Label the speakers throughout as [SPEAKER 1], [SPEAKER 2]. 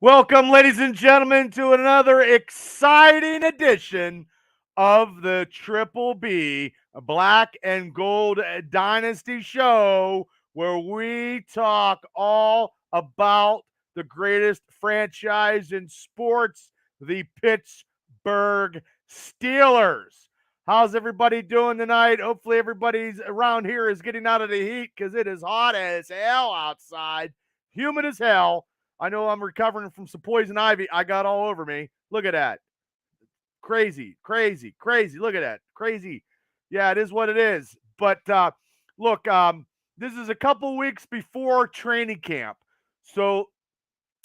[SPEAKER 1] Welcome, ladies and gentlemen, to another exciting edition of the Triple B Black and Gold Dynasty Show, where we talk all about the greatest franchise in sports, the Pittsburgh Steelers. How's everybody doing tonight? Hopefully, everybody's around here is getting out of the heat because it is hot as hell outside, humid as hell. I know I'm recovering from some poison ivy I got all over me. Look at that. Crazy, crazy, crazy. Look at that. Crazy. Yeah, it is what it is. But look, this is a couple weeks before training camp. So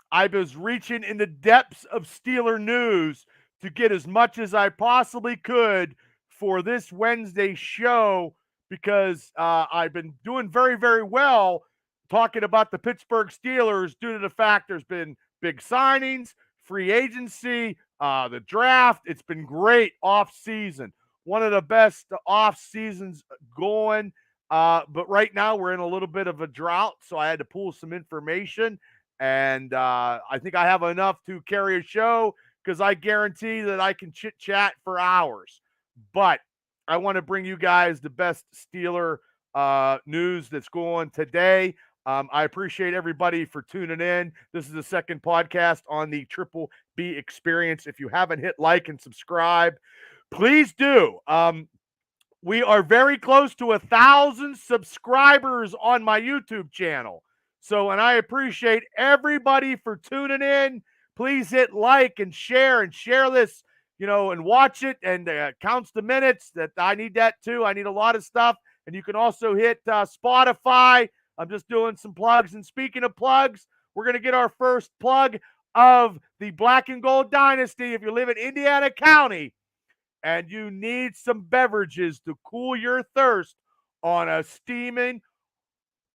[SPEAKER 1] I was reaching in the depths of Steeler news to get as much as I possibly could for this Wednesday show because I've been doing very, very well talking about the Pittsburgh Steelers due to the fact there's been big signings, free agency, the draft. It's been great off season. One of the best off seasons going. But right now we're in a little bit of a drought, so I had to pull some information and I think I have enough to carry a show because I guarantee that I can chit chat for hours. But I want to bring you guys the best Steeler news that's going today. I appreciate everybody for tuning in. This is the second podcast on the Triple B Experience. If you haven't hit like and subscribe, please do. We are very close to 1,000 subscribers on my YouTube channel. So, and I appreciate everybody for tuning in. Please hit like and share this, and watch it and counts the minutes that I need that too. I need a lot of stuff. And you can also hit Spotify. I'm just doing some plugs. And speaking of plugs, we're going to get our first plug of the Black and Gold Dynasty. If you live in Indiana County, and you need some beverages to cool your thirst on a steaming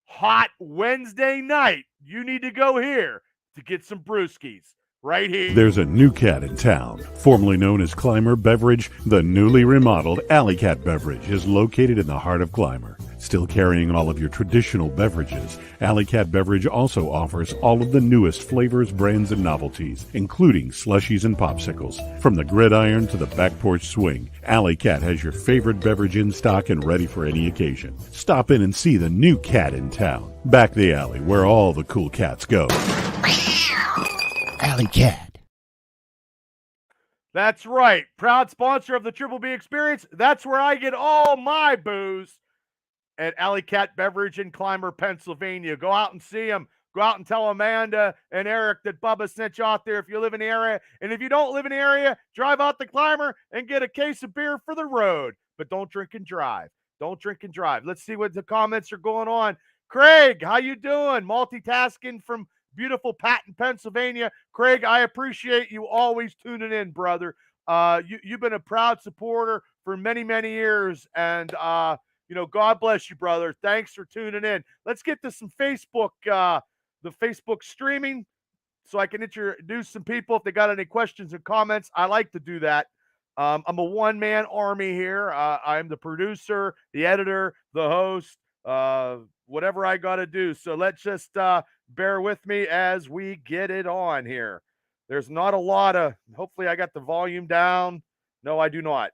[SPEAKER 1] hot Wednesday night, you need to go here to get some brewskis right here.
[SPEAKER 2] There's a new cat in town. Formerly known as Clymer Beverage, the newly remodeled Alley Cat Beverage is located in the heart of Clymer. Still carrying all of your traditional beverages, Alley Cat Beverage also offers all of the newest flavors, brands, and novelties, including slushies and popsicles. From the gridiron to the back porch swing, Alley Cat has your favorite beverage in stock and ready for any occasion. Stop in and see the new cat in town. Back the alley where all the cool cats go.
[SPEAKER 3] Alley Cat.
[SPEAKER 1] That's right. Proud sponsor of the Triple B Experience. That's where I get all my booze, at Alley Cat Beverage in Clymer, Pennsylvania. Go out and see them. Go out and tell Amanda and Eric that Bubba sent you out there if you live in the area. And if you don't live in the area, drive out to Clymer and get a case of beer for the road. But don't drink and drive. Don't drink and drive. Let's see what the comments are going on. Craig, how you doing? Multitasking from beautiful Patton, Pennsylvania. Craig, I appreciate you always tuning in, brother. You've been a proud supporter for many, many years. And, God bless you, brother. Thanks for tuning in. Let's get to some Facebook, the Facebook streaming, so I can introduce some people if they got any questions and comments. I like to do that. I'm a one-man army here. I'm the producer, the editor, the host, whatever I got to do. So let's just bear with me as we get it on here. There's not a lot of, hopefully I got the volume down. No, I do not.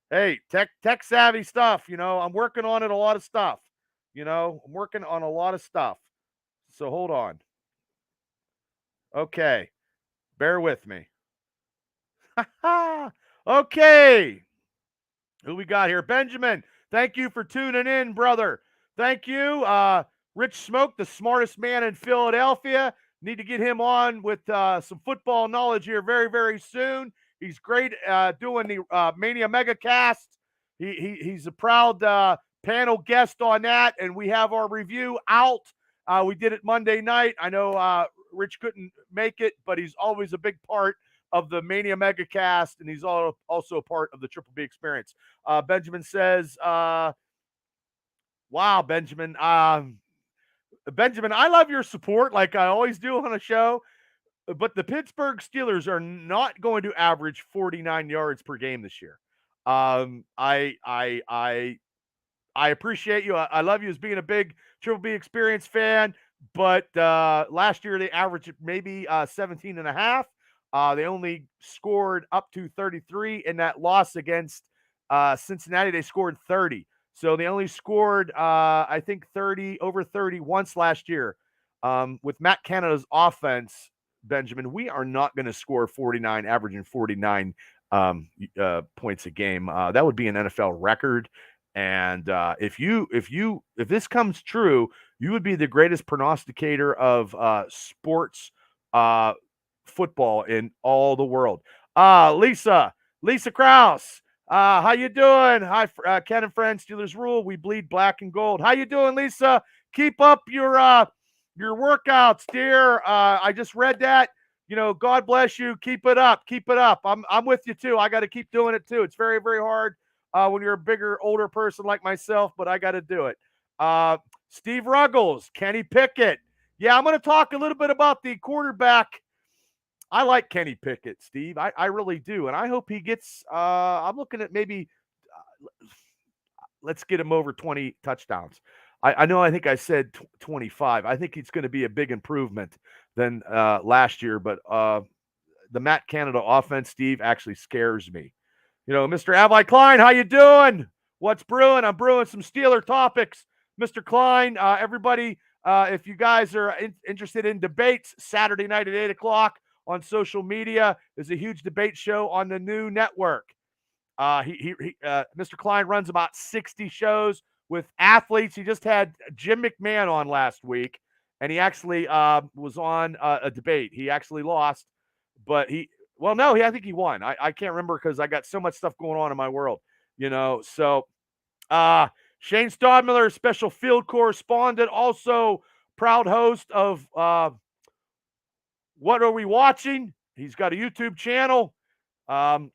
[SPEAKER 1] Hey, tech savvy stuff, I'm working on it, a lot of stuff. I'm working on a lot of stuff. So hold on. Okay. Bear with me. Okay. Who we got here? Benjamin. Thank you for tuning in, brother. Thank you. Rich Smoke, the smartest man in Philadelphia. Need to get him on with some football knowledge here very, very soon. He's great doing the Mania Megacast. He's a proud panel guest on that, and we have our review out. We did it Monday night. I know Rich couldn't make it, but he's always a big part of the Mania Megacast, and he's also a part of the Triple B Experience. Benjamin says, wow, Benjamin. Benjamin, I love your support like I always do on a show. But the Pittsburgh Steelers are not going to average 49 yards per game this year. I appreciate you. I love you as being a big Triple B Experience fan. But last year they averaged maybe 17 and a half. They only scored up to 33 in that loss against Cincinnati. They scored 30. So they only scored, I think, over 30 once last year. With Matt Canada's offense, Benjamin, we are not going to score 49, averaging 49 points a game. That would be an NFL record. And if this comes true, you would be the greatest prognosticator of sports uh, football in all the world. Lisa Krause, how you doing? Hi, Ken and friends. Steelers rule. We bleed black and gold. How you doing, Lisa? Keep up your workouts, dear. I just read that. God bless you. Keep it up. Keep it up. I'm with you too. I got to keep doing it too. It's very, very hard when you're a bigger, older person like myself, but I got to do it. Steve Ruggles, Kenny Pickett. Yeah, I'm going to talk a little bit about the quarterback. I like Kenny Pickett, Steve. I really do. And I hope he gets, I'm looking at maybe, let's get him over 20 touchdowns. I think I said 25. I think it's going to be a big improvement than last year. But the Matt Canada offense, Steve, actually scares me. Mr. Avi Klein, how you doing? What's brewing? I'm brewing some Steeler topics. Mr. Klein, everybody, if you guys are interested in debates, Saturday night at 8 o'clock on social media is a huge debate show on the new network. Mr. Klein runs about 60 shows with athletes. He just had Jim McMahon on last week, and he actually was on a debate. He actually lost, but I think he won. I can't remember because I got so much stuff going on in my world, So Shane Stodmiller, special field correspondent, also proud host of What Are We Watching? He's got a YouTube channel. And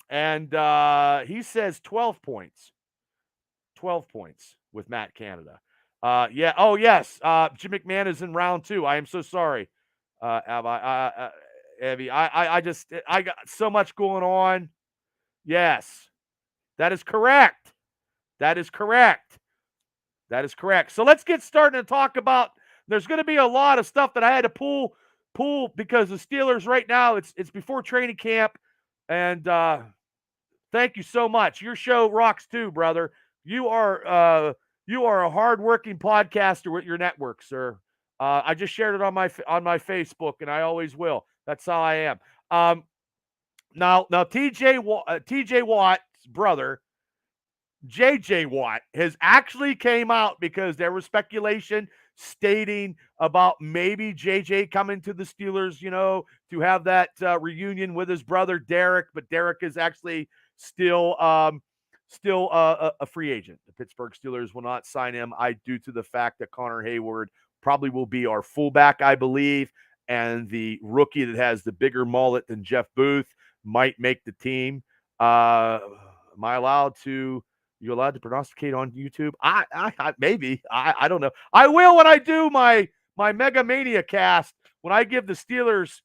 [SPEAKER 1] he says 12 points. 12 points with Matt Canada. Yeah. Oh, yes. Jim McMahon is in round 2. I am so sorry, Abby. I got so much going on. Yes, that is correct. That is correct. That is correct. So let's get started to talk about. There's going to be a lot of stuff that I had to pull because the Steelers right now. It's before training camp, and thank you so much. Your show rocks too, brother. You are a hardworking podcaster with your network, sir. I just shared it on my Facebook, and I always will. That's how I am. Now TJ Watt's brother, JJ Watt, has actually came out because there was speculation stating about maybe JJ coming to the Steelers, to have that reunion with his brother Derek. But Derek is actually still a free agent. The Pittsburgh Steelers will not sign him due to the fact that Connor Hayward probably will be our fullback, I believe, and the rookie that has the bigger mullet than Jeff Booth might make the team. Am I allowed to? You allowed to prognosticate on YouTube? Maybe. I don't know. I will when I do my Mega Mania cast. When I give the Steelers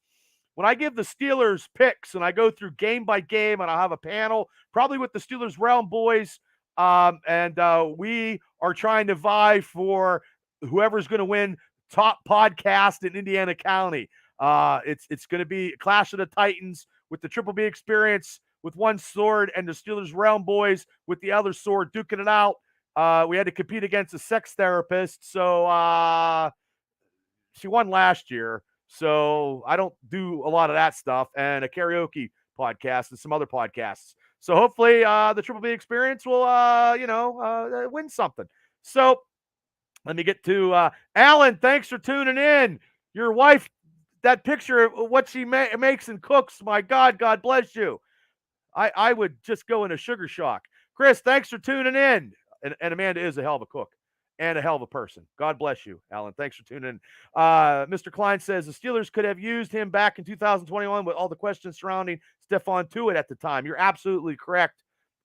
[SPEAKER 1] picks and I go through game by game, and I'll have a panel probably with the Steelers Realm boys, and we are trying to vie for whoever's going to win top podcast in Indiana County. It's going to be Clash of the Titans with the Triple B experience with one sword, and the Steelers Realm boys with the other sword duking it out. We had to compete against a sex therapist, so she won last year. So I don't do a lot of that stuff, and a karaoke podcast and some other podcasts. So hopefully the Triple B experience will, win something. So let me get to Alan. Thanks for tuning in. Your wife, that picture of what she makes and cooks, my God, God bless you. I would just go into sugar shock. Chris, thanks for tuning in. And Amanda is a hell of a cook and a hell of a person. God bless you, Alan. Thanks for tuning in. Mr. Klein says the Steelers could have used him back in 2021 with all the questions surrounding Stephon Tuitt at the time. You're absolutely correct,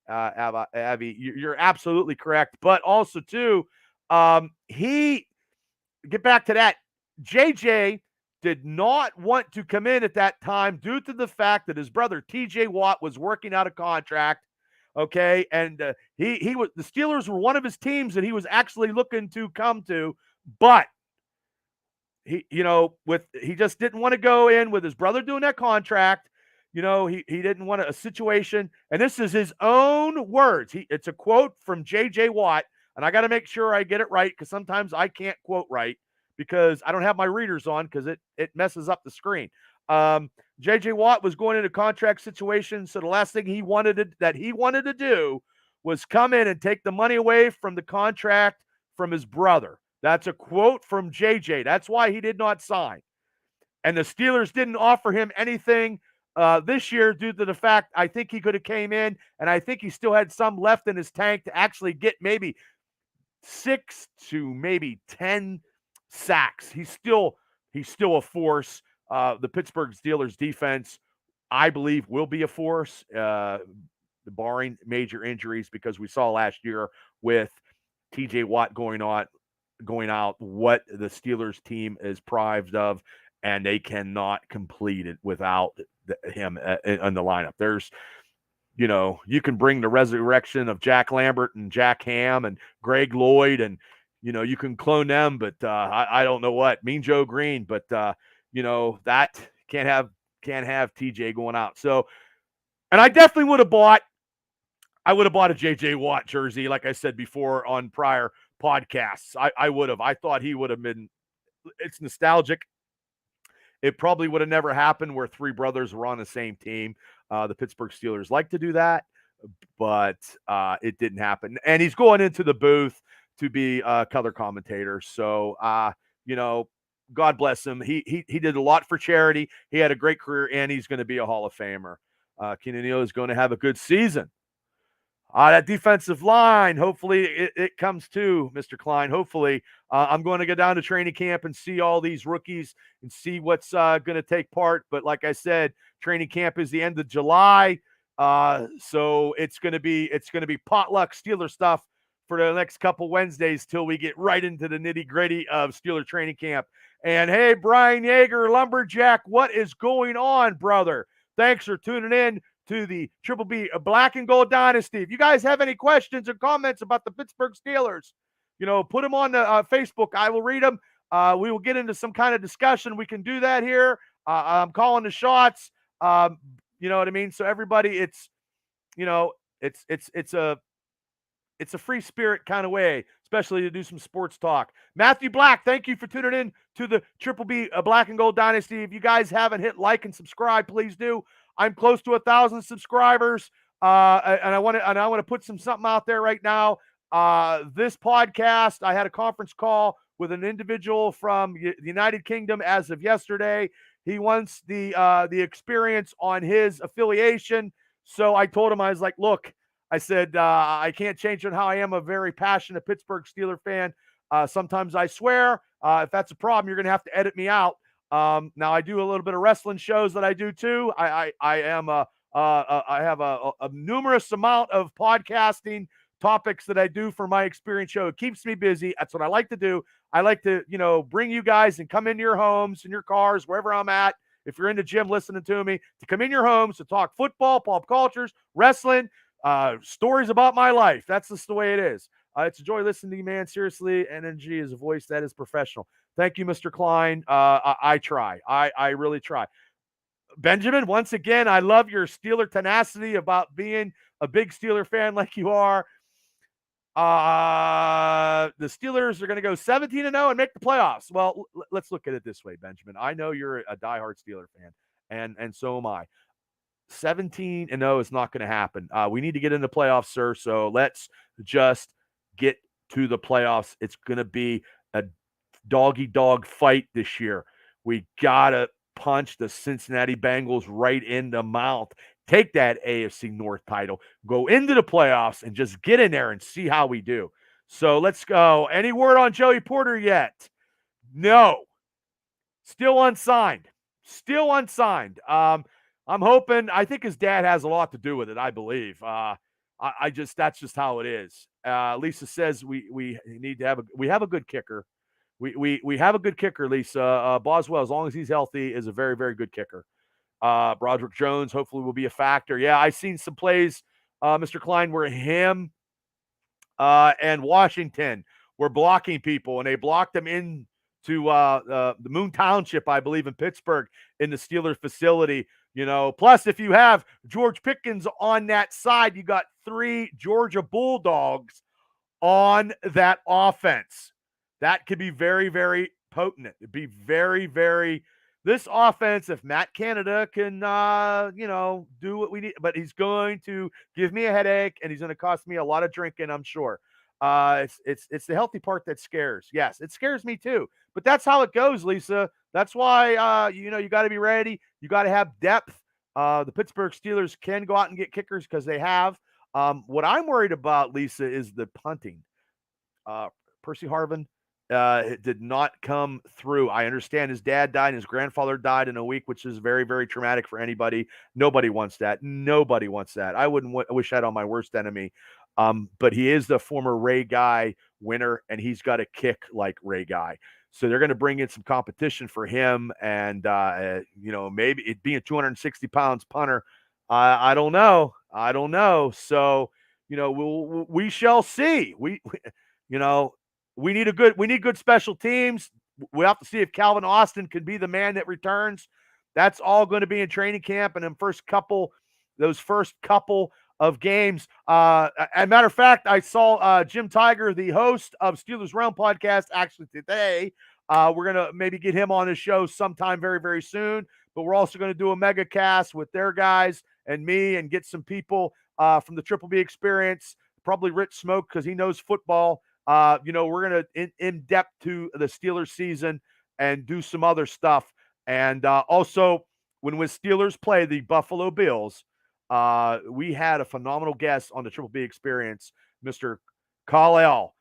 [SPEAKER 1] Abby. You're absolutely correct. But also, too, get back to that. JJ did not want to come in at that time due to the fact that his brother TJ Watt was working out a contract. Okay, and he was, the Steelers were one of his teams that he was actually looking to come to, but he just didn't want to go in with his brother doing that contract. He didn't want a situation, and this is his own words. It's a quote from J.J. Watt, and I got to make sure I get it right because sometimes I can't quote right because I don't have my readers on because it messes up the screen. J.J. Watt was going into contract situations, so the last thing he wanted to do was come in and take the money away from the contract from his brother. That's a quote from JJ. That's why he did not sign. And the Steelers didn't offer him anything this year due to the fact I think he could have came in, and I think he still had some left in his tank to actually get maybe 6 to maybe 10 sacks. He's still a force. The Pittsburgh Steelers defense, I believe, will be a force, barring major injuries, because we saw last year with TJ Watt going out, what the Steelers team is prived of, and they cannot complete it without him in the lineup. There's, you can bring the resurrection of Jack Lambert and Jack Ham and Greg Lloyd, and you can clone them, but I don't know what Mean Joe Green, but that can't have TJ going out. So, and I definitely would have bought a JJ Watt jersey, like I said before on prior podcasts. I would have. I thought he would have been. It's nostalgic. It probably would have never happened where three brothers were on the same team. The Pittsburgh Steelers like to do that, but it didn't happen. And he's going into the booth to be a color commentator. So, God bless him. He did a lot for charity. He had a great career, and he's going to be a Hall of Famer. Keenan Neal is going to have a good season. That defensive line, hopefully it comes to Mr. Klein. Hopefully, I'm going to go down to training camp and see all these rookies and see what's going to take part. But like I said, training camp is the end of July, so it's going to be potluck Steeler stuff for the next couple Wednesdays till we get right into the nitty gritty of Steeler training camp. And hey, Brian Yeager, Lumberjack, what is going on, brother? Thanks for tuning in to the Triple B Black and Gold Dynasty. If you guys have any questions or comments about the Pittsburgh Steelers, put them on the Facebook. I will read them. We will get into some kind of discussion. We can do that here. I'm calling the shots. You know what I mean? So everybody, it's a free spirit kind of way, especially to do some sports talk. Matthew Black, thank you for tuning in to the Triple B Black and Gold Dynasty. If you guys haven't hit like and subscribe, please do. I'm close to 1,000 subscribers, and I want to put something out there right now. This podcast, I had a conference call with an individual from the United Kingdom as of yesterday. He wants the experience on his affiliation, so I told him, I was like, look, I said, I can't change on how I am a very passionate Pittsburgh Steeler fan. Sometimes I swear. If that's a problem, you're going to have to edit me out. Now I do a little bit of wrestling shows that I do too. I have a numerous amount of podcasting topics that I do for my experience show. It keeps me busy. That's what I like to do. I like to, bring you guys and come into your homes, in your cars, wherever I'm at. If you're in the gym listening to me, to come in your homes to talk football, pop cultures, wrestling, stories about my life. That's just the way it is. It's a joy listening to you, man. Seriously, NNG is a voice that is professional. Thank you, Mr. Klein. I try. I really try. Benjamin, once again, I love your Steeler tenacity about being a big Steeler fan like you are. The Steelers are going to go 17-0 and make the playoffs. Well, let's look at it this way, Benjamin. I know you're a diehard Steeler fan, and so am I. 17-0 is not going to happen. We need to get into the playoffs, sir. So let's just get to the playoffs. It's going to be a dog fight this year. We got to punch the Cincinnati Bengals right in the mouth. Take that AFC North title, go into the playoffs, and just get in there and see how we do. So let's go. Any word on Joey Porter yet? No. Still unsigned. I'm hoping. I think his dad has a lot to do with it. I believe. That's just how it is. Lisa says we need to have a good kicker. We have a good kicker, Lisa. Boswell, as long as he's healthy, is a very, very good kicker. Broderick Jones hopefully will be a factor. Yeah, I've seen some plays, Mr. Klein, where him and Washington were blocking people, and they blocked them in to the Moon Township, I believe, in Pittsburgh, in the Steelers facility. Plus, if you have George Pickens on that side, you got 3 Georgia Bulldogs on that offense. That could be very, very potent. It'd be very, very. This offense, if Matt Canada can, do what we need, but he's going to give me a headache and he's going to cost me a lot of drinking, I'm sure. It's the healthy part that scares. Yes, it scares me too. But that's how it goes, Lisa. That's why, you got to be ready. You got to have depth. The Pittsburgh Steelers can go out and get kickers because they have. What I'm worried about, Lisa, is the punting. Percy Harvin it did not come through. I understand his dad died and his grandfather died in a week, which is very, very traumatic for anybody. Nobody wants that. Nobody wants that. I wouldn't wish that on my worst enemy. But he is the former Ray Guy winner, and he's got a kick like Ray Guy. So they're going to bring in some competition for him, and maybe it being a 260 pounds punter. I don't know. I don't know. So we shall see. We need good special teams. We have to see if Calvin Austin could be the man that returns. That's all going to be in training camp and in those first couple of games. As a matter of fact, I saw Jim Tiger, the host of Steelers Realm podcast, actually today. We're going to maybe get him on his show sometime very, very soon. But we're also going to do a mega cast with their guys and me and get some people from the Triple B experience, probably Rich Smoke because he knows football. We're going to in depth to the Steelers season and do some other stuff. And also, when Steelers play the Buffalo Bills, we had a phenomenal guest on the Triple B experience, Mr. Kal-El,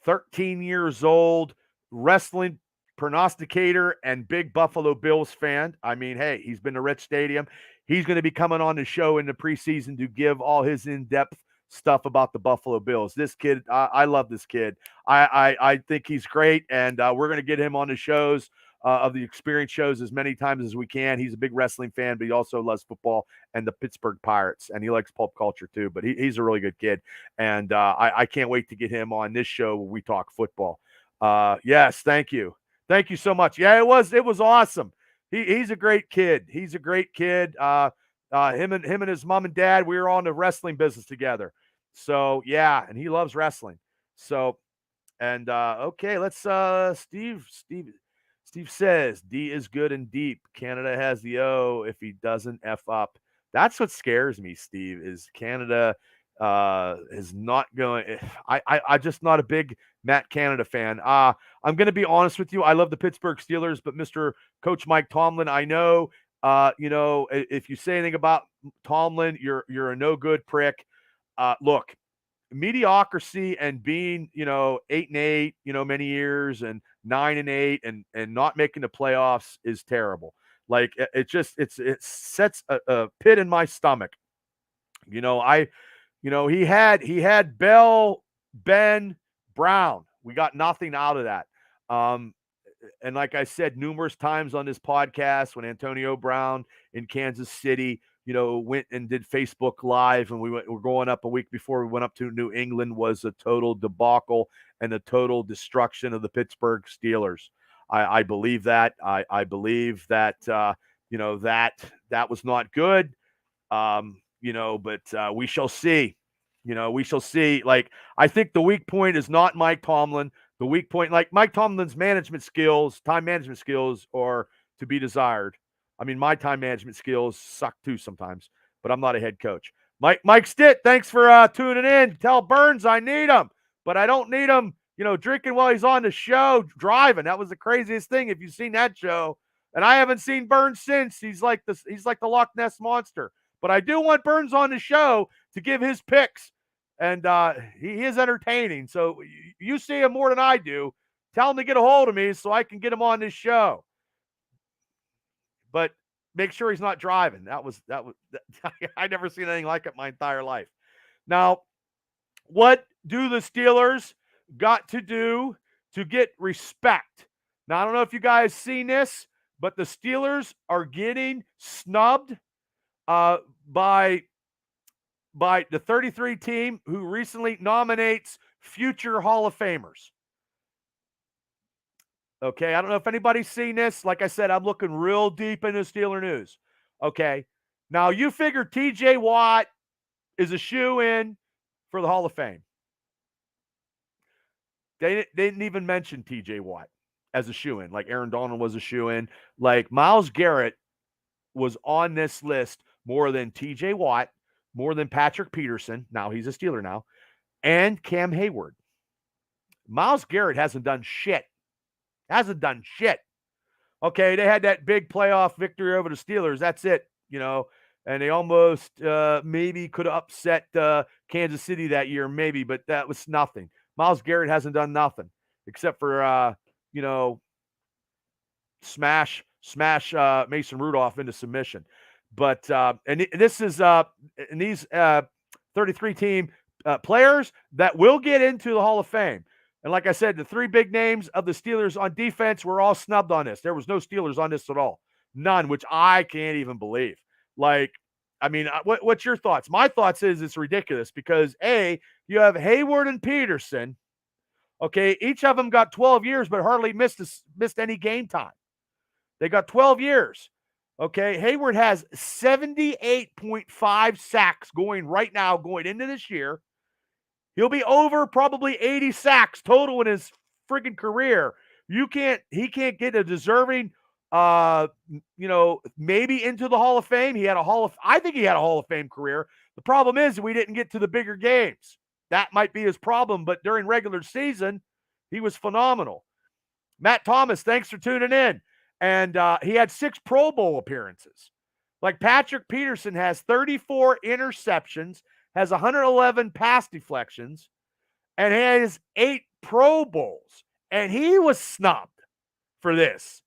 [SPEAKER 1] 13 years old, wrestling prognosticator and big Buffalo Bills fan. I mean, hey, he's been to Rich Stadium. He's going to be coming on the show in the preseason to give all his in-depth stuff about the Buffalo Bills. This kid, I love this kid. I think he's great, and we're going to get him on the shows of the experience shows as many times as we can. He's a big wrestling fan, but he also loves football and the Pittsburgh Pirates, and he likes pulp culture too. But he's a really good kid, and I can't wait to get him on this show where we talk football. Yes, thank you so much. Yeah, it was awesome. He's a great kid. He's a great kid. Him and his mom and dad, we were on the wrestling business together. So yeah, and he loves wrestling. So, and okay, let's Steve says D is good and deep. Canada has the O if he doesn't F up. That's what scares me, Steve, is Canada is not going. I'm just not a big Matt Canada fan. I'm going to be honest with you. I love the Pittsburgh Steelers, but Mr. Coach Mike Tomlin, I know, if you say anything about Tomlin, you're a no good prick. Look, mediocrity and being, 8-8, many years and 9-8 and not making the playoffs is terrible. Like it sets a pit in my stomach. He had Bell, Ben, Brown. We got nothing out of that. And like I said numerous times on this podcast, when Antonio Brown in Kansas City, went and did Facebook Live, and we're going up a week before we went up to New England, was a total debacle and a total destruction of the Pittsburgh Steelers. I believe that. I believe that, that was not good. But we shall see. We shall see. Like, I think the weak point is not Mike Tomlin. The weak point, like Mike Tomlin's time management skills are to be desired. I mean, my time management skills suck too sometimes, but I'm not a head coach. Mike Stitt, thanks for tuning in. Tell Burns I need him, but I don't need him, drinking while he's on the show, driving. That was the craziest thing. If you've seen that show, and I haven't seen Burns since. He's like the Loch Ness Monster. But I do want Burns on the show to give his picks. And he is entertaining. So you see him more than I do. Tell him to get a hold of me so I can get him on this show. But make sure he's not driving. That was I never seen anything like it my entire life. Now, what do the Steelers got to do to get respect? Now, I don't know if you guys seen this, but the Steelers are getting snubbed by the 33 team who recently nominates future Hall of Famers. Okay, I don't know if anybody's seen this. Like I said, I'm looking real deep into Steeler news. Okay, now you figure TJ Watt is a shoe-in for the Hall of Fame. They didn't even mention TJ Watt as a shoe-in, like Aaron Donald was a shoe-in. Like Myles Garrett was on this list more than TJ Watt, more than Patrick Peterson. Now he's a Steeler now, and Cam Hayward. Myles Garrett hasn't done shit. Hasn't done shit. Okay, they had that big playoff victory over the Steelers. That's it, and they almost maybe could have upset Kansas City that year, maybe, but that was nothing. Myles Garrett hasn't done nothing except for, smash Mason Rudolph into submission. But and this is and these 33 team players that will get into the Hall of Fame. And like I said, the three big names of the Steelers on defense were all snubbed on this. There was no Steelers on this at all. None, which I can't even believe. Like, I mean, what's your thoughts? My thoughts is it's ridiculous because A, you have Hayward and Peterson. Okay, each of them got 12 years, but hardly missed any game time. They got 12 years. Okay, Hayward has 78.5 sacks going into this year. He'll be over probably 80 sacks total in his friggin' career. He can't get a deserving, maybe into the Hall of Fame. I think he had a Hall of Fame career. The problem is we didn't get to the bigger games. That might be his problem, but during regular season, he was phenomenal. Matt Thomas, thanks for tuning in. And he had 6 Pro Bowl appearances. Like Patrick Peterson has 34 interceptions, has 111 pass deflections, and has 8 Pro Bowls. And he was snubbed for this.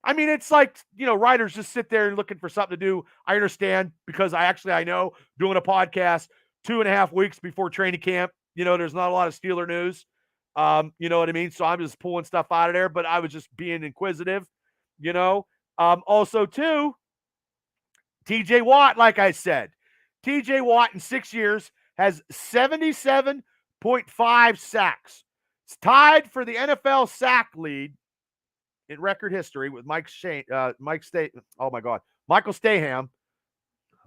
[SPEAKER 1] I mean, it's like, writers just sit there looking for something to do. I understand because I know doing a podcast 2.5 weeks before training camp, there's not a lot of Steeler news. You know what I mean? So I'm just pulling stuff out of there, but I was just being inquisitive, Also, too, TJ Watt, like I said, TJ Watt in 6 years has 77.5 sacks. It's tied for the NFL sack lead in record history with Michael Staham.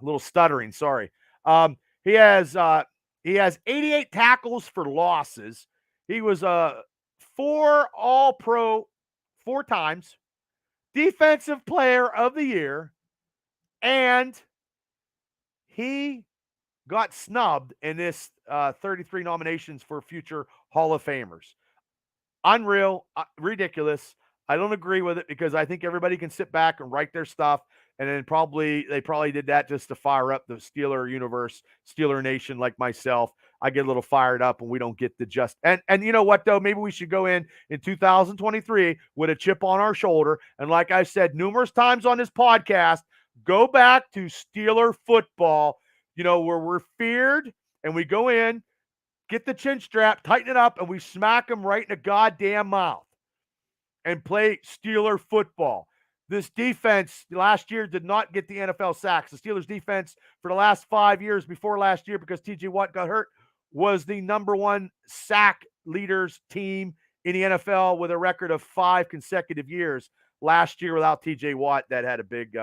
[SPEAKER 1] A little stuttering, sorry. He has 88 tackles for losses. He was a 4 All-Pro 4 times, Defensive Player of the Year, and he got snubbed in this 33 nominations for future Hall of Famers. Unreal, ridiculous. I don't agree with it because I think everybody can sit back and write their stuff, and then they probably did that just to fire up the Steeler universe, Steeler Nation like myself. I get a little fired up when we don't get the just and you know what though? Maybe we should go in 2023 with a chip on our shoulder. And like I said numerous times on this podcast, go back to Steeler football, where we're feared and we go in, get the chin strap, tighten it up, and we smack them right in the goddamn mouth and play Steeler football. This defense last year did not get the NFL sacks. The Steelers defense for the last 5 years before last year, because TJ Watt got hurt, was the number 1 sack leaders team in the NFL with a record of 5 consecutive years. Last year without TJ Watt, that had a big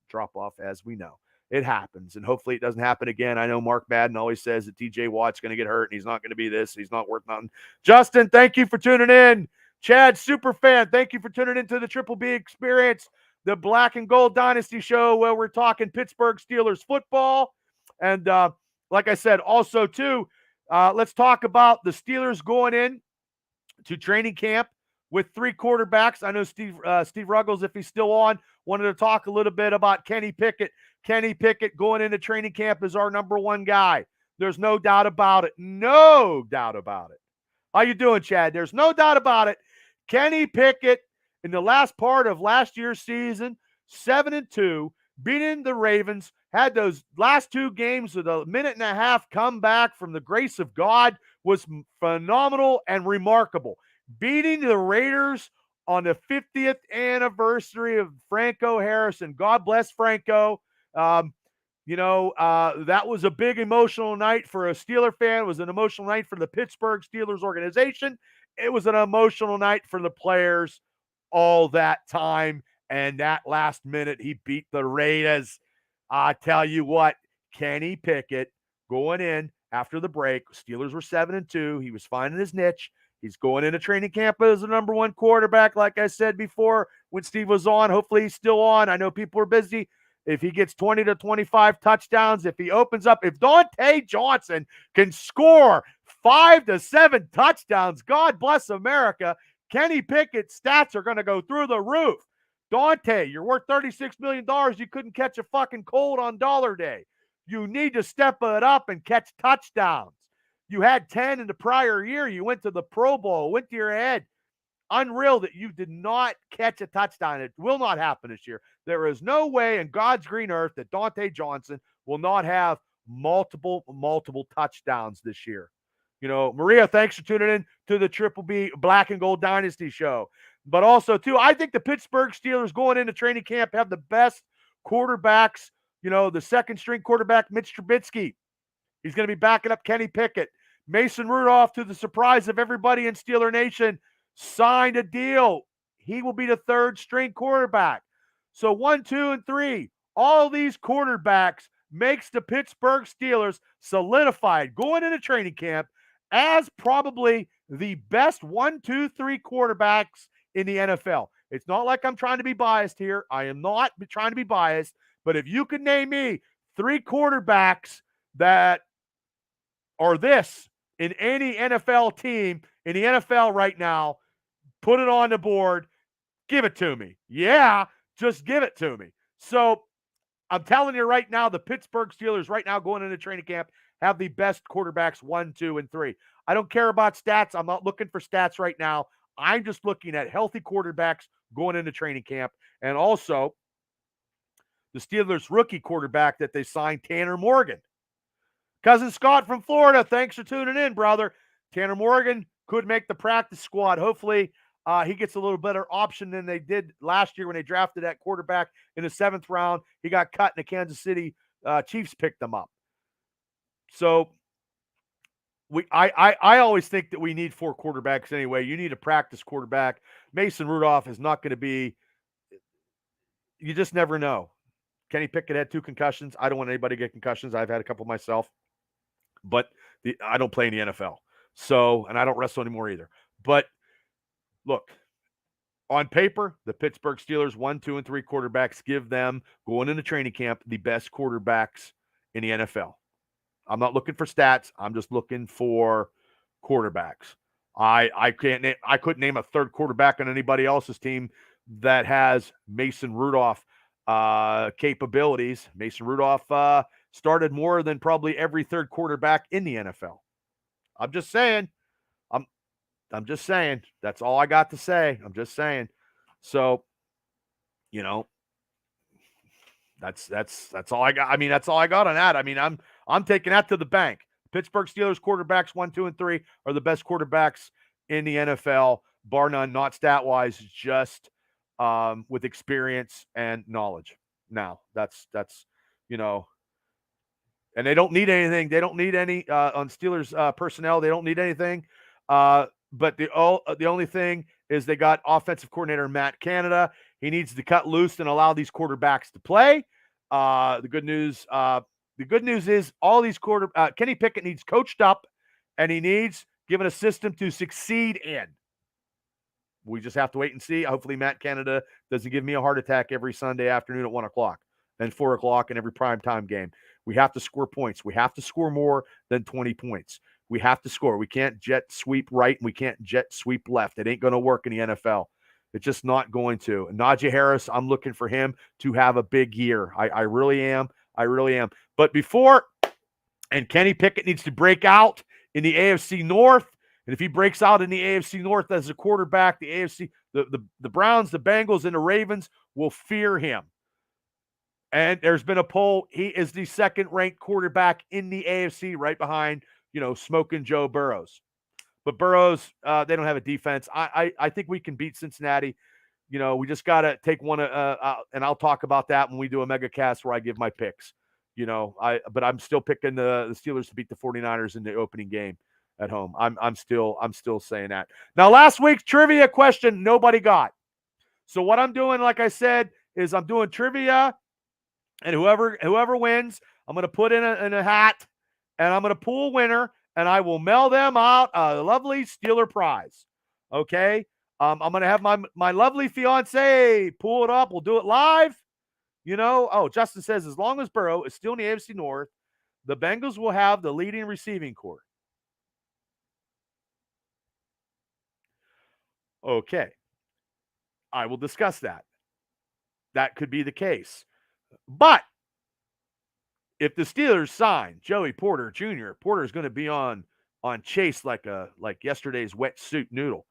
[SPEAKER 1] drop-off, as we know. It happens, and hopefully it doesn't happen again. I know Mark Madden always says that TJ Watt's going to get hurt, and he's not going to be this. He's not worth nothing. Justin, thank you for tuning in. Chad, super fan, thank you for tuning into the Triple B Experience, the Black and Gold Dynasty show, where we're talking Pittsburgh Steelers football. And like I said, also, too, let's talk about the Steelers going in to training camp with 3 quarterbacks. I know Steve Ruggles, if he's still on, wanted to talk a little bit about Kenny Pickett. Kenny Pickett going into training camp is our number 1 guy. There's no doubt about it. No doubt about it. How you doing, Chad? There's no doubt about it. Kenny Pickett, in the last part of last year's season, 7-2, beating the Ravens, had those last 2 games with a minute and a half comeback from the grace of God, was phenomenal and remarkable. Beating the Raiders on the 50th anniversary of Franco Harrison. God bless Franco. That was a big emotional night for a Steeler fan. It was an emotional night for the Pittsburgh Steelers organization. It was an emotional night for the players all that time, and that last minute he beat the Raiders. I tell you what, Kenny Pickett going in after the break. Steelers were 7-2. He was finding his niche. He's going into training camp as the number one quarterback, like I said before when Steve was on. Hopefully he's still on. I know people are busy. If he gets 20 to 25 touchdowns, if he opens up, if Dante Johnson can score 5 to 7 touchdowns, God bless America, Kenny Pickett's stats are going to go through the roof. Dante, you're worth $36 million. You couldn't catch a fucking cold on Dollar Day. You need to step it up and catch touchdowns. You had 10 in the prior year. You went to the Pro Bowl, went to your head. Unreal that you did not catch a touchdown. It will not happen this year. There is no way in God's green earth that Dante Johnson will not have multiple touchdowns this year. You know, Maria, thanks for tuning in to the Triple B Black and Gold Dynasty show. But also, too, I think the Pittsburgh Steelers going into training camp have the best quarterbacks. You know, the second string quarterback, Mitch Trubisky. He's going to be backing up Kenny Pickett. Mason Rudolph, to the surprise of everybody in Steeler Nation, signed a deal. He will be the third string quarterback. So 1, 2, and 3, all these quarterbacks makes the Pittsburgh Steelers solidified going into training camp as probably the best 1, 2, 3 quarterbacks in the NFL. It's not like I'm trying to be biased here. I am not trying to be biased. But if you could name me 3 quarterbacks that are this in any NFL team in the NFL right now, put it on the board, give it to me. Yeah, just give it to me. So I'm telling you right now, the Pittsburgh Steelers right now going into training camp have the best quarterbacks 1, 2, and 3. I don't care about stats. I'm not looking for stats right now. I'm just looking at healthy quarterbacks going into training camp. And also the Steelers rookie quarterback that they signed, Tanner Morgan. Cousin Scott from Florida, thanks for tuning in, brother. Tanner Morgan could make the practice squad. Hopefully he gets a little better option than they did last year when they drafted that quarterback in the 7th round. He got cut and the Kansas City Chiefs picked him up. So I always think that we need 4 quarterbacks anyway. You need a practice quarterback. Mason Rudolph is not going to be – you just never know. Kenny Pickett had 2 concussions. I don't want anybody to get concussions. I've had a couple myself. But I don't play in the NFL. So, and I don't wrestle anymore either. But look, on paper, the Pittsburgh Steelers 1, 2, and 3 quarterbacks give them, going into training camp, the best quarterbacks in the NFL. I'm not looking for stats. I'm just looking for quarterbacks. I couldn't name a third quarterback on anybody else's team that has Mason Rudolph capabilities. Mason Rudolph started more than probably every third quarterback in the NFL. I'm just saying. I'm just saying. That's all I got to say. I'm just saying. So, you know, that's all I got. I mean, that's all I got on that. I mean, I'm taking that to the bank. Pittsburgh Steelers quarterbacks 1, 2, and 3 are the best quarterbacks in the NFL, bar none, not stat-wise, just with experience and knowledge. Now, that's you know, and they don't need anything. They don't need any on Steelers personnel. They don't need anything. But the only thing is they got offensive coordinator Matt Canada. He needs to cut loose and allow these quarterbacks to play. The good news is all these Kenny Pickett needs coached up, and he needs given a system to succeed in. We just have to wait and see. Hopefully Matt Canada doesn't give me a heart attack every Sunday afternoon at 1 o'clock and 4 o'clock in every primetime game. We have to score points. We have to score more than 20 points. We have to score. We can't jet sweep right and we can't jet sweep left. It ain't going to work in the NFL. It's just not going to. And Najee Harris, I'm looking for him to have a big year. I really am. I really am. But before, and Kenny Pickett needs to break out in the AFC North. And if he breaks out in the AFC North as a quarterback, the AFC, the Browns, the Bengals, and the Ravens will fear him. And there's been a poll. He is the second-ranked quarterback in the AFC, right behind, smoking Joe Burrows. But Burrows, they don't have a defense. I think we can beat Cincinnati. We just got to take one, and I'll talk about that when we do a mega cast where I give my picks. But I'm still picking the Steelers to beat the 49ers in the opening game at home. I'm still saying that. Now, last week's trivia question, nobody got. So what I'm doing, like I said, is I'm doing trivia, and whoever wins, I'm going to put in a hat, and I'm going to pull a winner, and I will mail them out a lovely Steeler prize. Okay? I'm going to have my lovely fiance pull it up. We'll do it live. Oh, Justin says, as long as Burrow is still in the AFC North, the Bengals will have the leading receiving corps. Okay. I will discuss that. That could be the case. But if the Steelers sign Joey Porter Jr., Porter's going to be on Chase like yesterday's wetsuit noodle.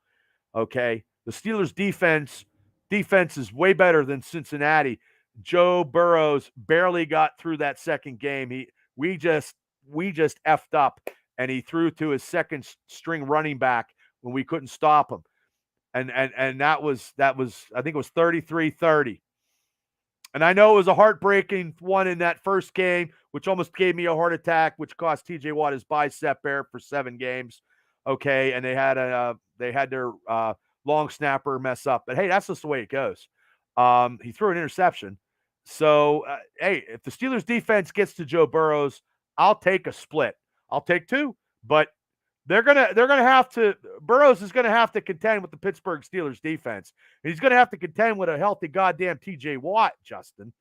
[SPEAKER 1] Okay, the Steelers defense is way better than Cincinnati. Joe Burrows barely got through that second game. We just effed up, and he threw to his second string running back when we couldn't stop him. And that was I think it was 33-30. And I know it was a heartbreaking one in that first game, which almost gave me a heart attack, which cost TJ Watt his bicep there for 7 games. Okay, and they had their long snapper mess up, but hey, that's just the way it goes. He threw an interception. So hey, if the Steelers defense gets to Joe Burrows, I'll take a split. I'll take 2, but they're gonna have to. Burrows is gonna have to contend with the Pittsburgh Steelers defense. And he's gonna have to contend with a healthy goddamn TJ Watt, Justin.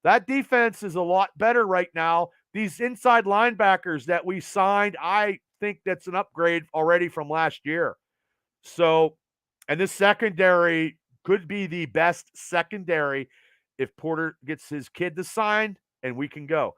[SPEAKER 1] That defense is a lot better right now. These inside linebackers that we signed, I think that's an upgrade already from last year. So, and this secondary could be the best secondary if Porter gets his kid to sign and we can go.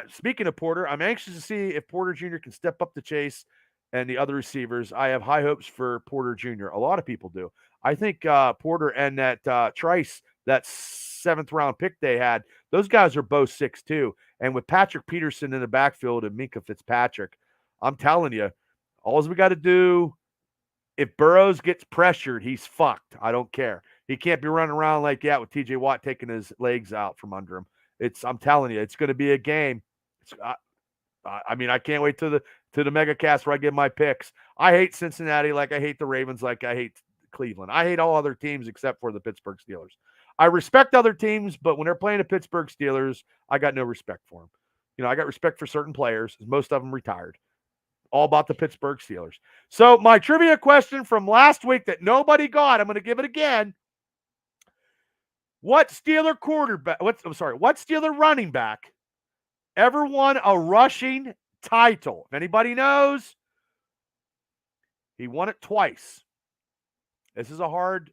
[SPEAKER 1] Speaking of Porter, I'm anxious to see if Porter Jr. can step up to Chase and the other receivers. I have high hopes for Porter Jr. A lot of people do. I think Porter and that Trice, that 7th round pick they had, those guys are both 6'2". And with Patrick Peterson in the backfield and Minkah Fitzpatrick, I'm telling you, all we got to do, if Burrows gets pressured, he's fucked. I don't care. He can't be running around like that with TJ Watt taking his legs out from under him. I'm telling you, it's going to be a game. I mean, I can't wait to the mega cast where I give my picks. I hate Cincinnati like I hate the Ravens, like I hate Cleveland. I hate all other teams except for the Pittsburgh Steelers. I respect other teams, but when they're playing the Pittsburgh Steelers, I got no respect for them. I got respect for certain players. Most of them retired. All about the Pittsburgh Steelers. So my trivia question from last week that nobody got, I'm going to give it again. What Steeler running back ever won a rushing title? If anybody knows, he won it twice. This is a hard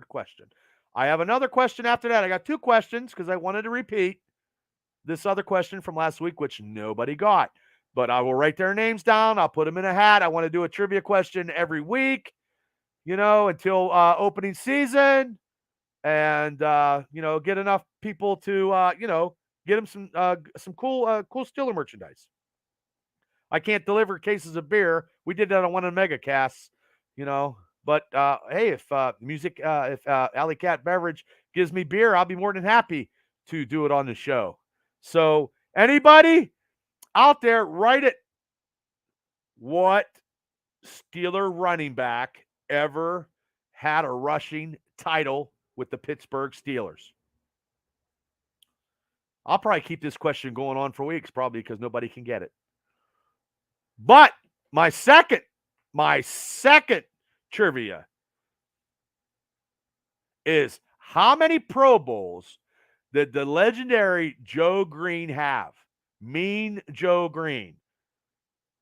[SPEAKER 1] question. I have another question after that. I got 2 questions because I wanted to repeat this other question from last week, which nobody got. But I will write their names down. I'll put them in a hat. I want to do a trivia question every week, until opening season. And, get enough people to, get them some cool Steeler merchandise. I can't deliver cases of beer. We did that on one of the mega casts, But, hey, if Alley Cat Beverage gives me beer, I'll be more than happy to do it on the show. So, anybody out there, write it. What Steeler running back ever had a rushing title with the Pittsburgh Steelers? I'll probably keep this question going on for weeks, probably because nobody can get it. But my second trivia is, how many Pro Bowls did the legendary Joe Green have? Mean Joe Green.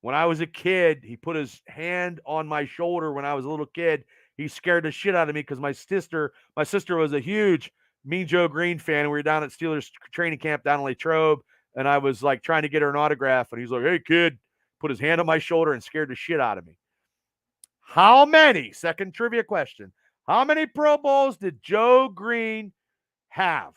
[SPEAKER 1] When I was a kid, he put his hand on my shoulder when I was a little kid. He scared the shit out of me because my sister was a huge Mean Joe Green fan. We were down at Steelers training camp down in Latrobe, and I was like trying to get her an autograph, and he's like, "Hey, kid," put his hand on my shoulder and scared the shit out of me. Second trivia question, how many Pro Bowls did Joe Green have?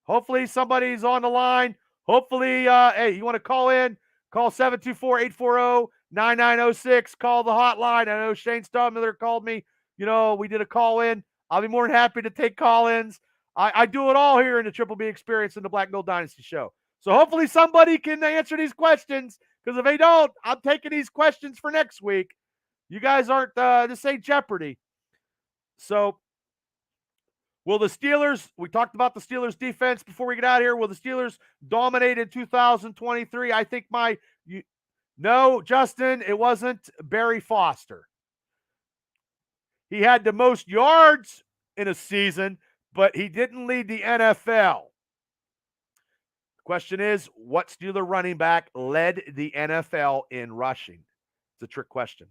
[SPEAKER 1] Hopefully somebody's on the line. Hopefully, hey, you want to call in? Call 724-840-9906. Call the hotline. I know Shane Staubmiller called me. We did a call in. I'll be more than happy to take call-ins. I do it all here in the Triple B Experience in the Black Gold Dynasty show. So hopefully somebody can answer these questions, because if they don't, I'm taking these questions for next week. You guys aren't, this ain't Jeopardy. So Will the Steelers, we talked about the Steelers defense before we get out of here. Will the Steelers dominate in 2023? I think no, Justin, it wasn't Barry Foster. He had the most yards in a season, but he didn't lead the NFL. The question is, what Steeler running back led the NFL in rushing? It's a trick question.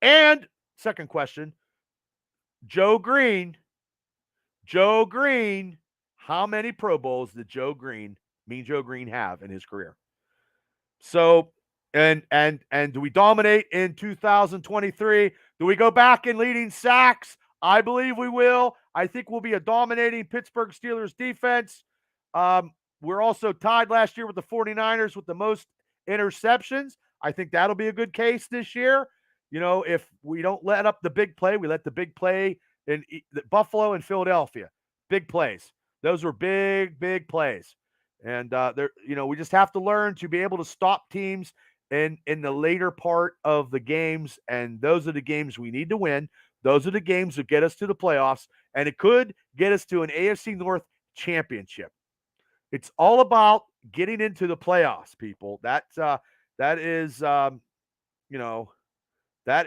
[SPEAKER 1] And second question, Joe Green, how many Pro Bowls did Joe Green have in his career? So, and do we dominate in 2023? Do we go back in leading sacks? I believe we will. I think we'll be a dominating Pittsburgh Steelers defense. We're also tied last year with the 49ers with the most interceptions. I think that'll be a good case this year. You know, if we don't let up the big play, we let the big play in Buffalo and Philadelphia. Big plays. Those were big, big plays. And we just have to learn to be able to stop teams in the later part of the games. And those are the games we need to win. Those are the games that get us to the playoffs. And it could get us to an AFC North championship. It's all about getting into the playoffs, people. That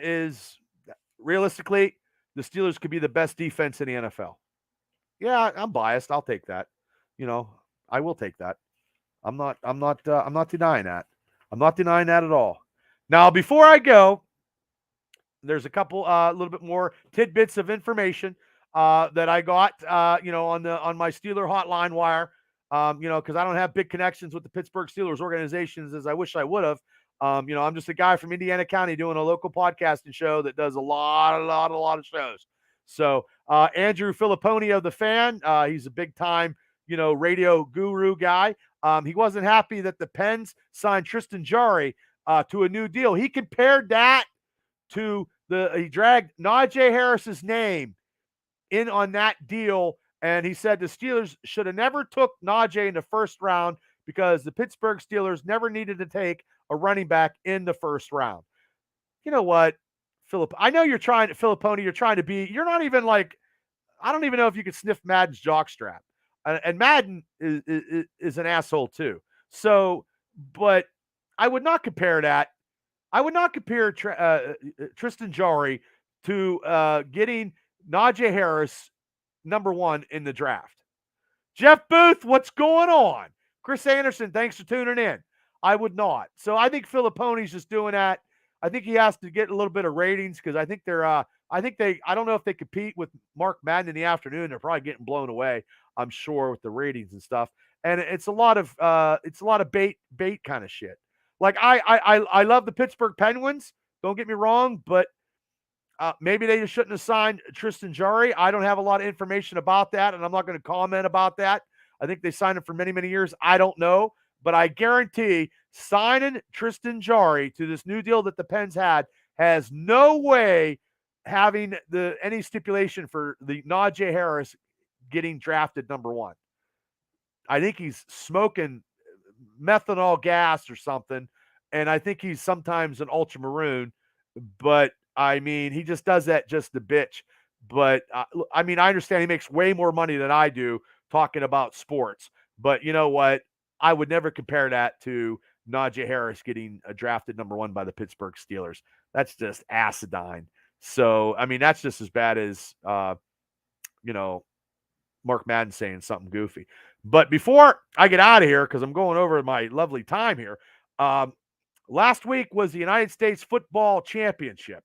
[SPEAKER 1] is realistically, the Steelers could be the best defense in the NFL. Yeah, I'm biased. I'll take that. I will take that. I'm not denying that. I'm not denying that at all. Now, before I go, there's a couple little bit more tidbits of information that I got on my Steeler hotline wire. Because I don't have big connections with the Pittsburgh Steelers organizations as I wish I would have. I'm just a guy from Indiana County doing a local podcasting show that does a lot of shows. So Andrew Filipponi of The Fan, he's a big time, radio guru guy. He wasn't happy that the Pens signed Tristan Jarry to a new deal. He compared that to he dragged Najee Harris's name in on that deal. And he said the Steelers should have never took Najee in the first round because the Pittsburgh Steelers never needed to take a running back in the first round. You know what, Philip? I know you're trying to be, you're not even like, I don't even know if you could sniff Madden's jockstrap. And Madden is an asshole too. So, but I would not compare that. I would not compare Tristan Jarry to getting Najee Harris number one in the draft. Jeff Booth, what's going on? Chris Anderson, thanks for tuning in. I would not. So I think Filipponi's just doing that. I think he has to get a little bit of ratings because I think I don't know if they compete with Mark Madden in the afternoon. They're probably getting blown away, I'm sure, with the ratings and stuff. And it's a lot of bait kind of shit. Like I love the Pittsburgh Penguins. Don't get me wrong, but maybe they just shouldn't have signed Tristan Jarry. I don't have a lot of information about that, and I'm not going to comment about that. I think they signed him for many, many years. I don't know. But I guarantee signing Tristan Jarry to this new deal that the Pens had has no way having any stipulation for the Najee Harris getting drafted number one. I think he's smoking methanol gas or something, and I think he's sometimes an ultramaroon, but I mean, he just does that just to bitch. But, I understand he makes way more money than I do talking about sports. But you know what? I would never compare that to Najee Harris getting drafted number one by the Pittsburgh Steelers. That's just acidine. So, that's just as bad as, Mark Madden saying something goofy. But before I get out of here, because I'm going over my lovely time here, last week was the United States Football Championship.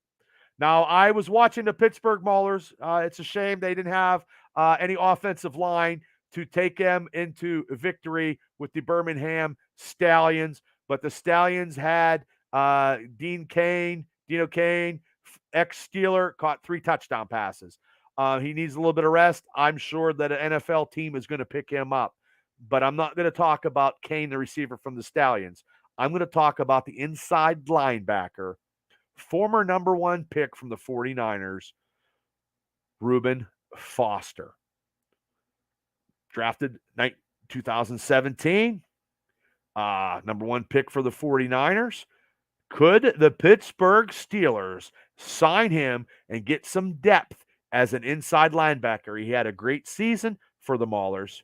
[SPEAKER 1] Now, I was watching the Pittsburgh Maulers. It's a shame they didn't have any offensive line to take them into victory with the Birmingham Stallions. But the Stallions had Dean O'Kane, ex-Steeler, caught 3 touchdown passes. He needs a little bit of rest. I'm sure that an NFL team is going to pick him up. But I'm not going to talk about Kane, the receiver from the Stallions. I'm going to talk about the inside linebacker, former number 1 pick from the 49ers, Reuben Foster. Drafted 2017, number 1 pick for the 49ers. Could the Pittsburgh Steelers sign him and get some depth as an inside linebacker. He had a great season for the Maulers.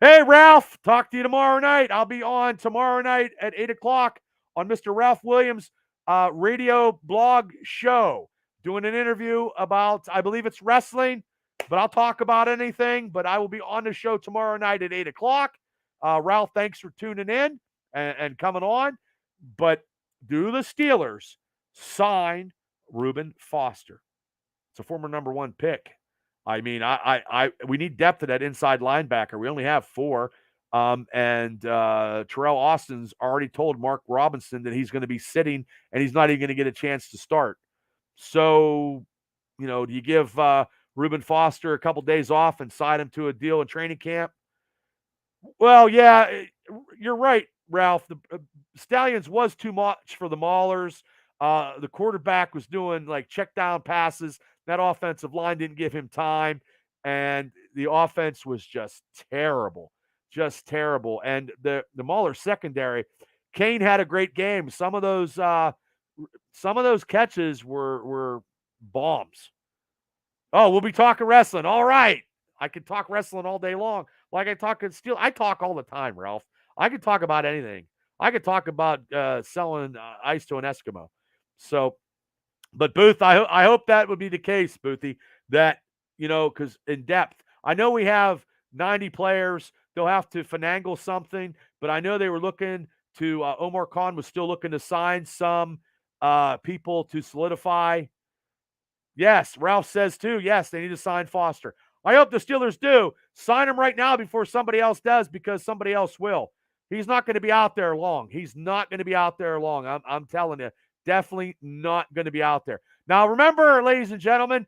[SPEAKER 1] Hey, Ralph, talk to you tomorrow night. I'll be on tomorrow night at 8 o'clock on Mr. Ralph Williams' radio blog show, doing an interview about, I believe it's wrestling, but I'll talk about anything. But I will be on the show tomorrow night at 8 o'clock. Ralph, thanks for tuning in and coming on. But do the Steelers sign Reuben Foster? It's a former number 1 pick. I mean, we need depth at that inside linebacker. We only have 4. And Terrell Austin's already told Mark Robinson that he's going to be sitting and he's not even going to get a chance to start. So, do you give Reuben Foster a couple days off and sign him to a deal in training camp? Well, yeah, you're right, Ralph. The Stallions was too much for the Maulers. The quarterback was doing like check down passes. That offensive line didn't give him time, and the offense was just terrible. And the Mauler secondary, Kane had a great game. Some of those catches were bombs. Oh, we'll be talking wrestling. All right. I can talk wrestling all day long. Like I talk all the time, Ralph. I can talk about anything. I could talk about selling ice to an Eskimo. So, but Booth, I hope that would be the case, Boothy, that, because in depth, I know we have 90 players. They'll have to finagle something, but I know they were looking to, Omar Khan was still looking to sign some people to solidify. Yes, Ralph says too. Yes, they need to sign Foster. I hope the Steelers do. Sign him right now before somebody else does, because somebody else will. He's not going to be out there long. I'm telling you, definitely not going to be out there. Now, remember, ladies and gentlemen,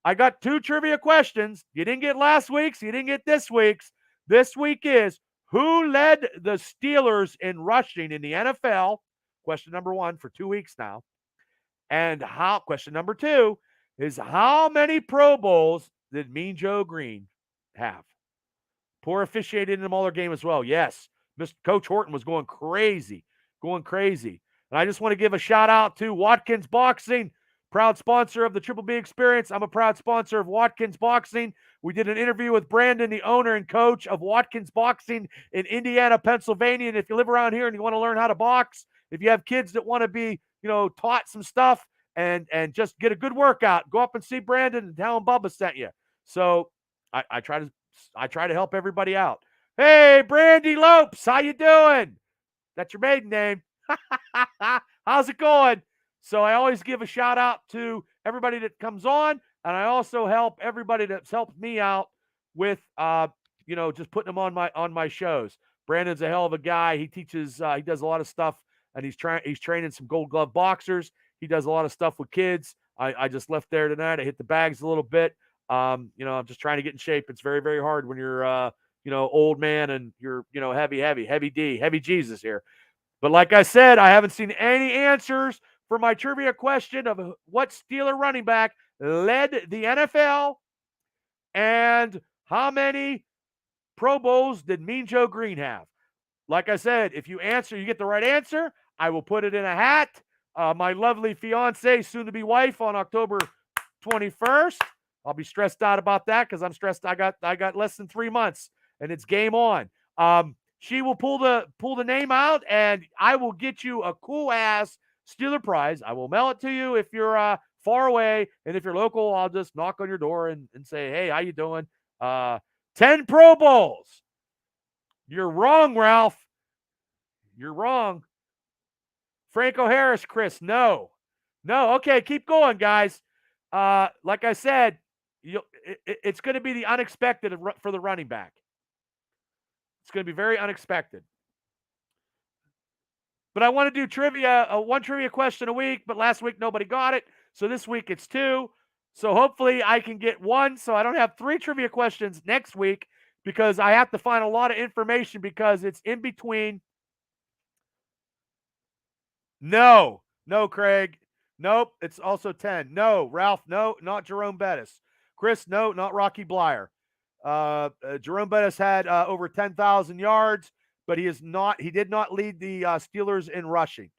[SPEAKER 1] I got 2 trivia questions. You didn't get last week's. You didn't get this week's. This week is, who led the Steelers in rushing in the NFL? Question number 1 for 2 weeks now. And question number 2 is, how many Pro Bowls did Mean Joe Green have? Poor officiating in the Mauler game as well. Yes, Mr. Coach Horton was going crazy. And I just want to give a shout out to Watkins Boxing, proud sponsor of the Triple B Experience. I'm a proud sponsor of Watkins Boxing. We did an interview with Brandon, the owner and coach of Watkins Boxing in Indiana, Pennsylvania. And if you live around here and you want to learn how to box, if you have kids that want to be, taught some stuff and just get a good workout, go up and see Brandon and tell him Bubba sent you. So I try to help everybody out. Hey, Brandy Lopes, how you doing? That's your maiden name. How's it going? So I always give a shout out to everybody that comes on, and I also help everybody that's helped me out with, just putting them on my shows. Brandon's a hell of a guy. He teaches, he does a lot of stuff, and he's training some Gold Glove boxers. He does a lot of stuff with kids. I just left there tonight. I hit the bags a little bit. I'm just trying to get in shape. It's very, very hard when you're, old man and you're, heavy Jesus here. But like I said, I haven't seen any answers for my trivia question of what Steeler running back led the NFL and how many Pro Bowls did Mean Joe Green have. Like I said, if you get the right answer, I will put it in a hat. My lovely fiance, soon-to-be wife, on October 21st. I'll be stressed out about that because I'm stressed. I got less than 3 months, and it's game on. She will pull the name out, and I will get you a cool-ass Steeler prize. I will mail it to you if you're far away, and if you're local, I'll just knock on your door and say, hey, how you doing? 10 Pro Bowls. You're wrong, Ralph. You're wrong. Franco Harris, Chris, no. Okay, keep going, guys. Like I said, it's going to be the unexpected for the running back. It's going to be very unexpected. But I want to do trivia, one trivia question a week, but last week nobody got it. So this week it's 2. So hopefully I can get 1 so I don't have 3 trivia questions next week, because I have to find a lot of information because it's in between. No, Craig. Nope, it's also 10. No, Ralph, no, not Jerome Bettis. Chris, no, not Rocky Blyer. Jerome Bettis had over 10,000 yards, but he did not lead the Steelers in rushing.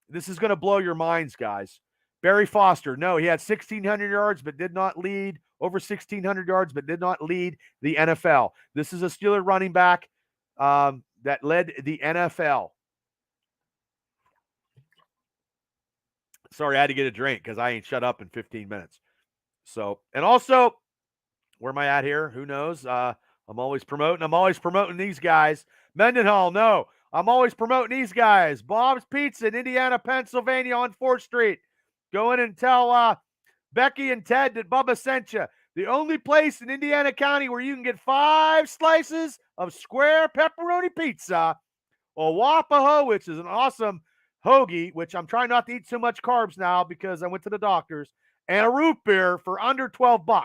[SPEAKER 1] This is going to blow your minds, guys. Barry Foster, no, he had 1,600 yards but did not lead, over 1,600 yards but did not lead the NFL. This is a Steeler running back that led the NFL. Sorry, I had to get a drink because I ain't shut up in 15 minutes. So, and also, where am I at here? Who knows? I'm always promoting these guys. Mendenhall, no. I'm always promoting these guys. Bob's Pizza in Indiana, Pennsylvania on 4th Street. Go in and tell Becky and Ted that Bubba sent you. The only place in Indiana County where you can get 5 slices of square pepperoni pizza, or Wapaho, which is an awesome hoagie, which I'm trying not to eat so much carbs now because I went to the doctors, and a root beer for under $12.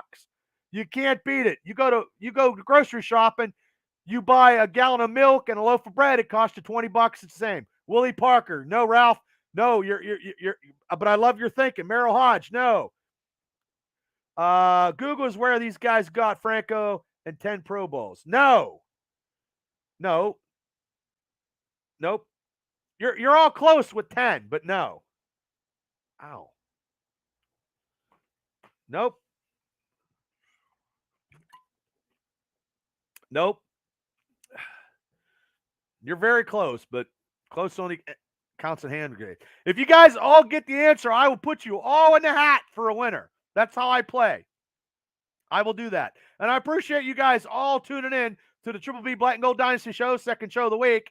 [SPEAKER 1] You can't beat it. You go grocery shopping, you buy a gallon of milk and a loaf of bread, it costs you $20. It's the same. Willie Parker, no. Ralph, no. You're but I love your thinking. Merrill Hodge, no. Google is where these guys got Franco and 10 Pro Bowls. No. Nope. You're all close with 10, but no. Ow. Nope. You're very close, but close only counts in hand grenade. If you guys all get the answer, I will put you all in the hat for a winner. That's how I play. I will do that. And I appreciate you guys all tuning in to the Triple B Black and Gold Dynasty show, second show of the week.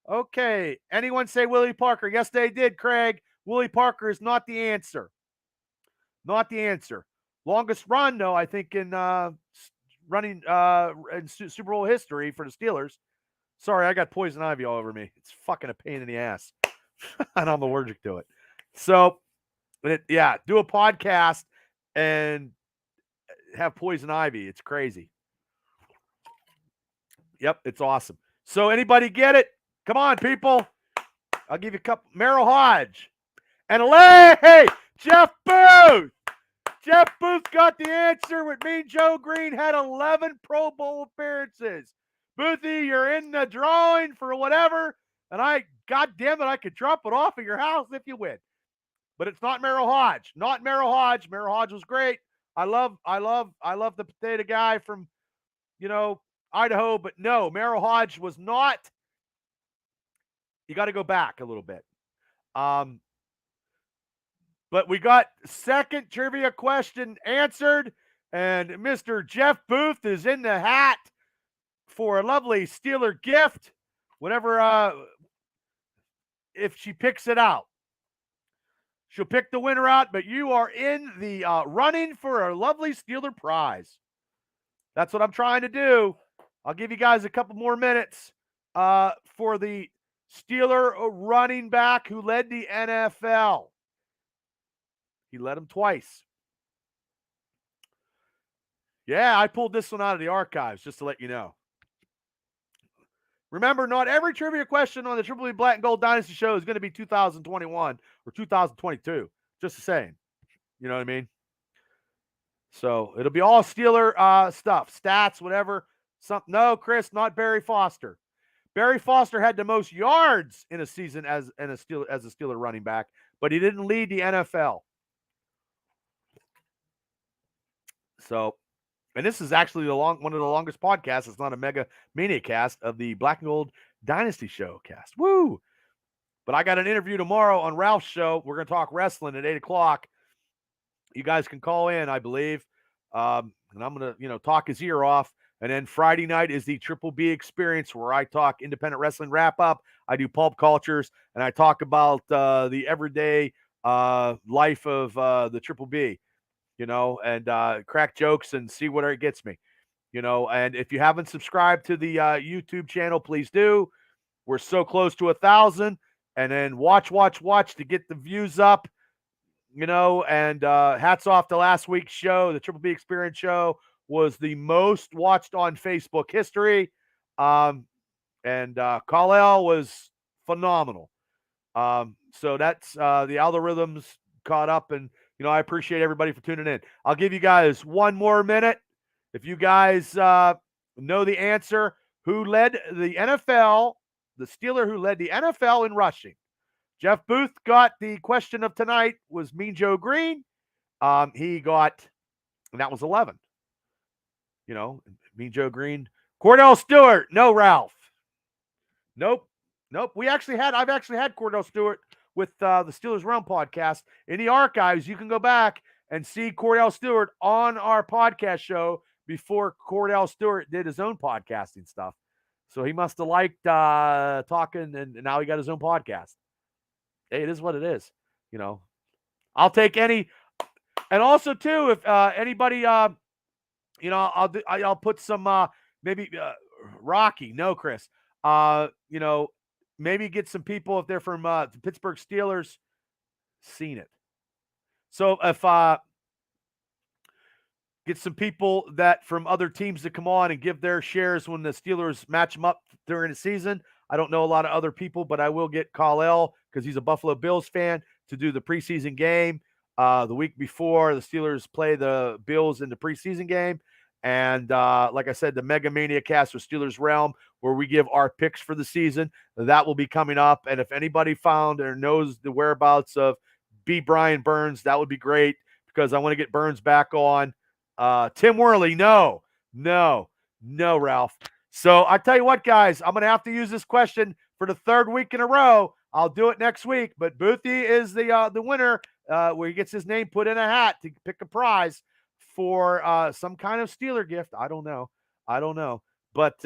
[SPEAKER 1] Okay. Anyone say Willie Parker? Yes, they did, Craig. Willie Parker is not the answer. Not the answer. Longest run, though, I think, in running in Super Bowl history for the Steelers. Sorry, I got poison ivy all over me. It's fucking a pain in the ass. And I'm allergic to it. So, do a podcast and have poison ivy. It's crazy. Yep, it's awesome. So, anybody get it? Come on, people. I'll give you a couple. Merrill Hodge. And hey, Jeff Booth. Jeff Booth got the answer with Mean Joe Green had 11 Pro Bowl appearances. Boothie, you're in the drawing for whatever, and God damn it, I could drop it off at your house if you win. But it's not Merrill Hodge. Not Merrill Hodge. Merrill Hodge was great. I love the potato guy from, Idaho, but no, Merrill Hodge was not. You got to go back a little bit. But we got second trivia question answered, and Mr. Jeff Booth is in the hat for a lovely Steeler gift whenever if she picks it out. She'll pick the winner out, but you are in the running for a lovely Steeler prize. That's what I'm trying to do. I'll give you guys a couple more minutes for the Steeler running back who led the NFL. He led them twice. Yeah, I pulled this one out of the archives just to let you know. Remember, not every trivia question on the Triple B Black and Gold Dynasty show is going to be 2021 or 2022. Just the same. You know what I mean? So it'll be all Steeler stuff, stats, whatever. No, Chris, not Barry Foster. Barry Foster had the most yards in a season as a Steeler running back, but he didn't lead the NFL. So, and this is actually one of the longest podcasts. It's not a mega mania cast of the Black and Gold Dynasty show cast. Woo! But I got an interview tomorrow on Ralph's show. We're going to talk wrestling at 8 o'clock. You guys can call in, I believe. And I'm going to, talk his ear off. And then Friday night is the Triple B experience where I talk independent wrestling wrap up. I do pulp cultures and I talk about the everyday life of the Triple B. And crack jokes and see where it gets me, and if you haven't subscribed to the YouTube channel, please do. We're so close to 1,000, and then watch to get the views up, and hats off to last week's show. The Triple B Experience show was the most watched on Facebook history. And Kal-El was phenomenal. So that's the algorithms caught up, and I appreciate everybody for tuning in. I'll give you guys one more minute. If you guys know the answer, who led the NFL, the Steeler who led the NFL in rushing? Jeff Booth got the question of tonight was Mean Joe Green. He got, and that was 11. Mean Joe Green. Cordell Stewart. No, Ralph. Nope. I've actually had Cordell Stewart with the Steelers Realm podcast. In the archives, you can go back and see Cordell Stewart on our podcast show before Cordell Stewart did his own podcasting stuff. So he must have liked talking, and now he got his own podcast. Hey, it is what it is. I'll take any. And also, too, if anybody, I'll put some maybe Rocky. No, Chris. Maybe get some people if they're from the Pittsburgh Steelers. Seen it. So if get some people that from other teams to come on and give their shares when the Steelers match them up during the season. I don't know a lot of other people, but I will get Kal-El because he's a Buffalo Bills fan to do the preseason game the week before the Steelers play the Bills in the preseason game. And like I said, the Mega Mania cast for Steelers Realm, where we give our picks for the season, that will be coming up. And if anybody found or knows the whereabouts of B. Brian Burns, that would be great because I want to get Burns back on. Tim Worley, no, Ralph. So I tell you what, guys, I'm going to have to use this question for the third week in a row. I'll do it next week. But Boothie is the winner where he gets his name put in a hat to pick a prize for some kind of Steeler gift. I don't know. But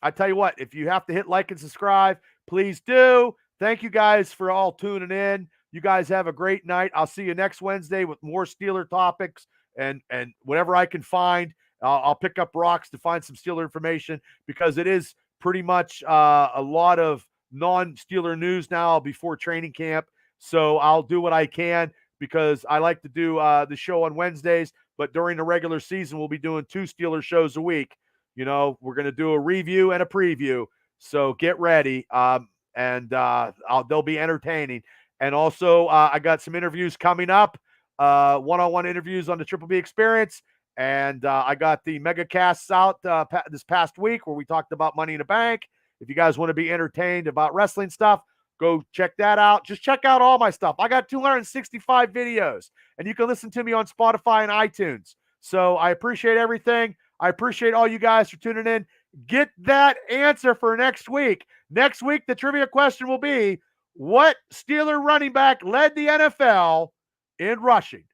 [SPEAKER 1] I tell you what, if you have to hit like and subscribe, please do. Thank you guys for all tuning in. You guys have a great night. I'll see you next Wednesday with more Steeler topics and whatever I can find. I'll pick up rocks to find some Steeler information because it is pretty much a lot of non-Steeler news now before training camp. So I'll do what I can because I like to do the show on Wednesdays, but during the regular season, we'll be doing 2 Steeler shows a week. We're going to do a review and a preview. So get ready. They'll be entertaining. And also I got some interviews coming up, one-on-one interviews on the Triple B Experience. And I got the mega casts out this past week where we talked about Money in the Bank. If you guys want to be entertained about wrestling stuff, go check that out. Just check out all my stuff. I got 265 videos, and you can listen to me on Spotify and iTunes. So I appreciate everything. I appreciate all you guys for tuning in. Get that answer for next week. Next week, the trivia question will be, what Steeler running back led the NFL in rushing?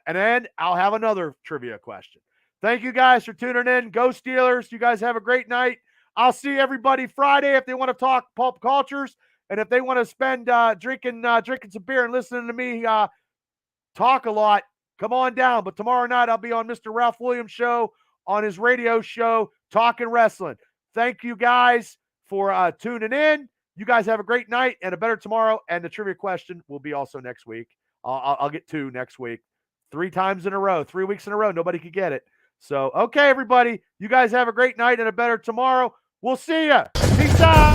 [SPEAKER 1] And then I'll have another trivia question. Thank you guys for tuning in. Go Steelers. You guys have a great night. I'll see everybody Friday if they want to talk pulp cultures. And if they want to spend drinking some beer and listening to me talk a lot, come on down. But tomorrow night I'll be on Mr. Ralph Williams' show on his radio show, Talking Wrestling. Thank you guys for tuning in. You guys have a great night and a better tomorrow. And the trivia question will be also next week. I'll get 2 next week. 3 times in a row, 3 weeks in a row. Nobody could get it. So, okay, everybody. You guys have a great night and a better tomorrow. We'll see ya. Peace out.